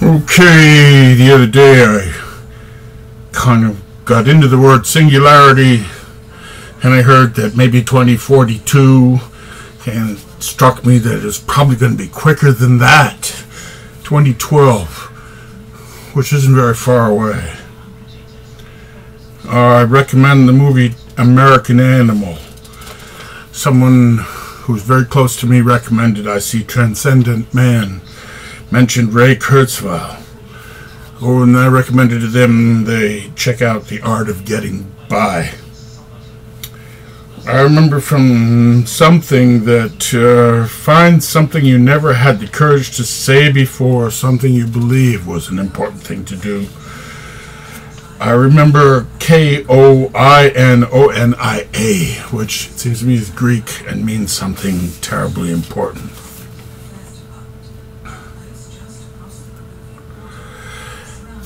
Okay, the other day I kind of got into the word singularity, and I heard that maybe 2042, and it struck me that it's probably going to be quicker than that. 2012, which isn't very far away. I recommend the movie American Animal. Someone who's very close to me recommended I see Transcendent Man. Mentioned Ray Kurzweil. Oh, and I recommended to them they check out The Art of Getting By. I remember from something that find something you never had the courage to say before, something you believe was an important thing to do. I remember Koinonia, which seems to me is Greek and means something terribly important.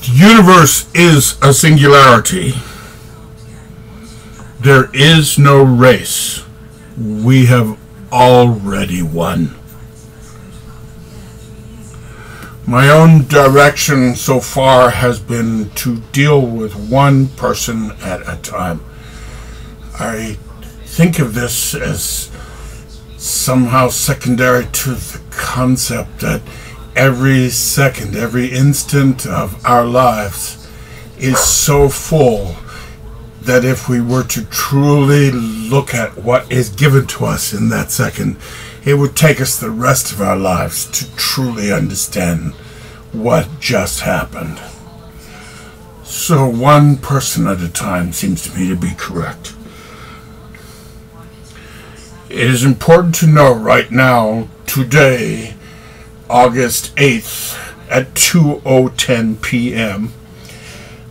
The universe is a singularity. There is no race. We have already won. My own direction so far has been to deal with one person at a time. I think of this as somehow secondary to the concept that every second, every instant of our lives is so full that if we were to truly look at what is given to us in that second, it would take us the rest of our lives to truly understand what just happened. So one person at a time seems to me to be correct. It is important to know right now, today, August 8th at 2:10 p.m.,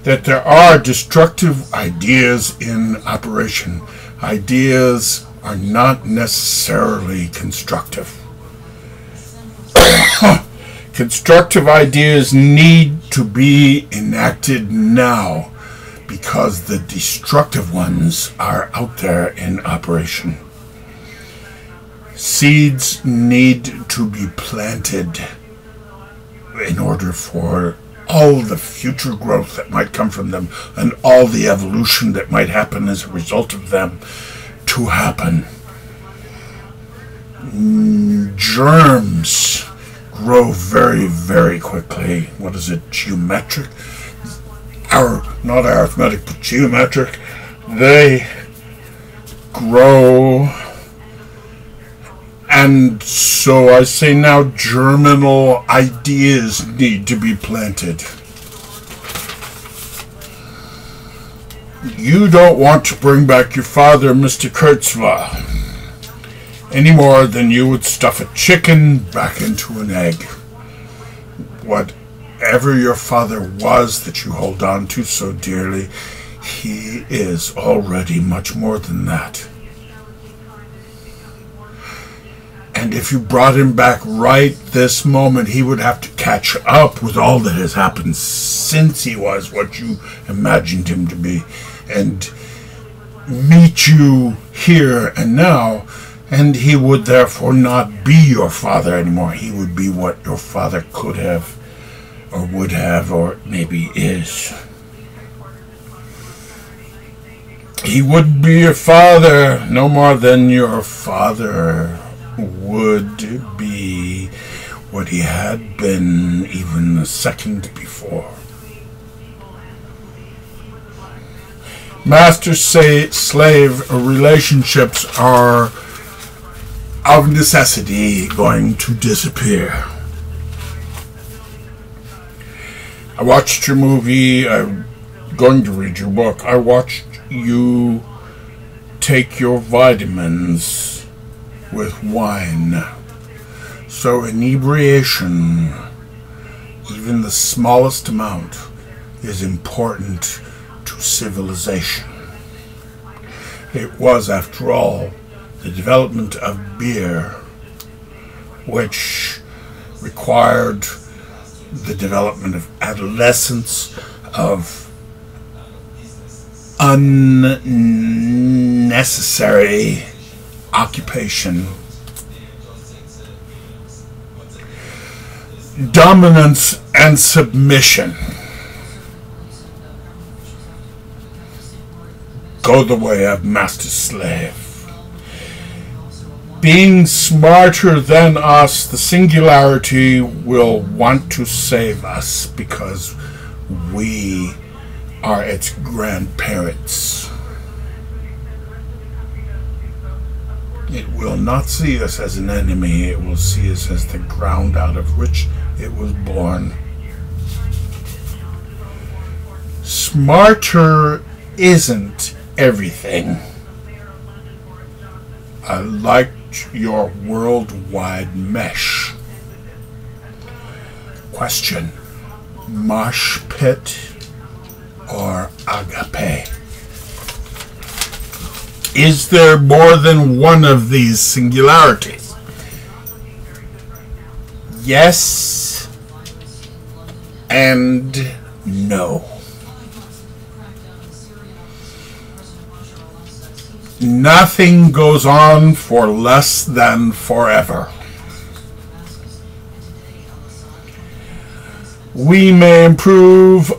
that there are destructive ideas in operation. Ideas are not necessarily constructive. Constructive ideas need to be enacted now because the destructive ones are out there in operation. Seeds need to be planted in order for all the future growth that might come from them and all the evolution that might happen as a result of them to happen. Germs grow very, very quickly. What is it? Geometric? Not arithmetic, but geometric. They grow. And so I say now, germinal ideas need to be planted. You don't want to bring back your father, Mr. Kurzweil, any more than you would stuff a chicken back into an egg. Whatever your father was that you hold on to so dearly, he is already much more than that. And if you brought him back right this moment, he would have to catch up with all that has happened since he was what you imagined him to be, and meet you here and now, and he would therefore not be your father anymore. He would be what your father could have, or would have, or maybe is. He would be your father no more than your father would be what he had been even a second before. Master-slave relationships are of necessity going to disappear. I watched your movie. I'm going to read your book. I watched you take your vitamins with wine. So inebriation, even the smallest amount, is important to civilization. It was, after all, the development of beer which required the development of adolescence, of unnecessary occupation, dominance and submission go the way of master-slave. Being smarter than us, the singularity will want to save us because we are its grandparents. It will not see us as an enemy. It will see us as the ground out of which it was born. Smarter isn't everything. I liked your worldwide mesh. Question: mosh pit or agape? Is there more than one of these singularities? Yes and no. Nothing goes on for less than forever. We may improve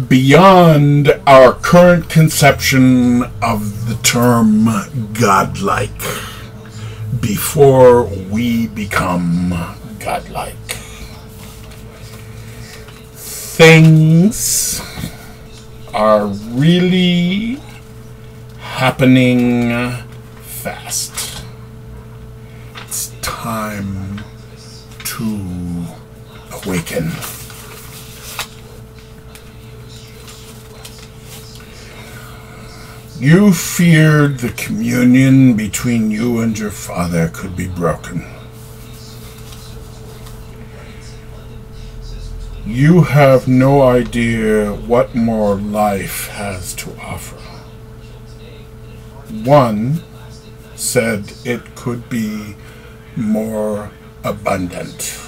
beyond our current conception of the term godlike before we become godlike. Things are really happening fast. It's time to awaken. You feared the communion between you and your father could be broken. You have no idea what more life has to offer. One said it could be more abundant.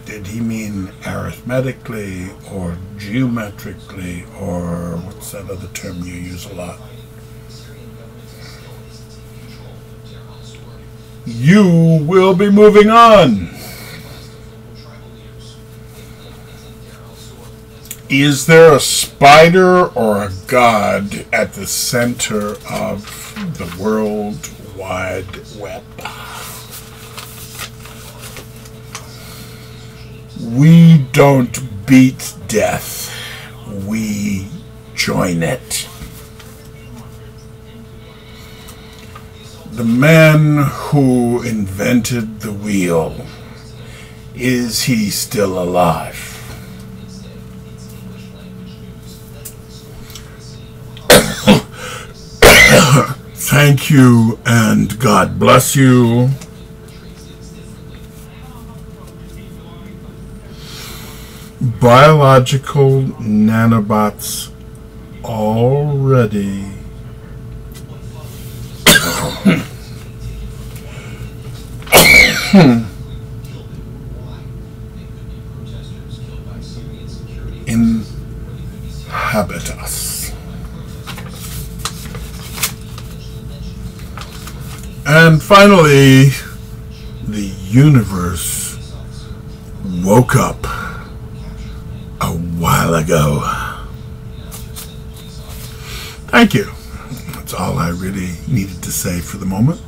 Did he mean arithmetically or geometrically, or what's that other term you use a lot? You will be moving on. Is there a spider or a god at the center of the World Wide Web? We don't beat death, we join it. The man who invented the wheel, is he still alive? Thank you, and God bless you. Biological nanobots already inhabit us. And finally, the universe woke up a while ago. Thank you. That's all I really needed to say for the moment.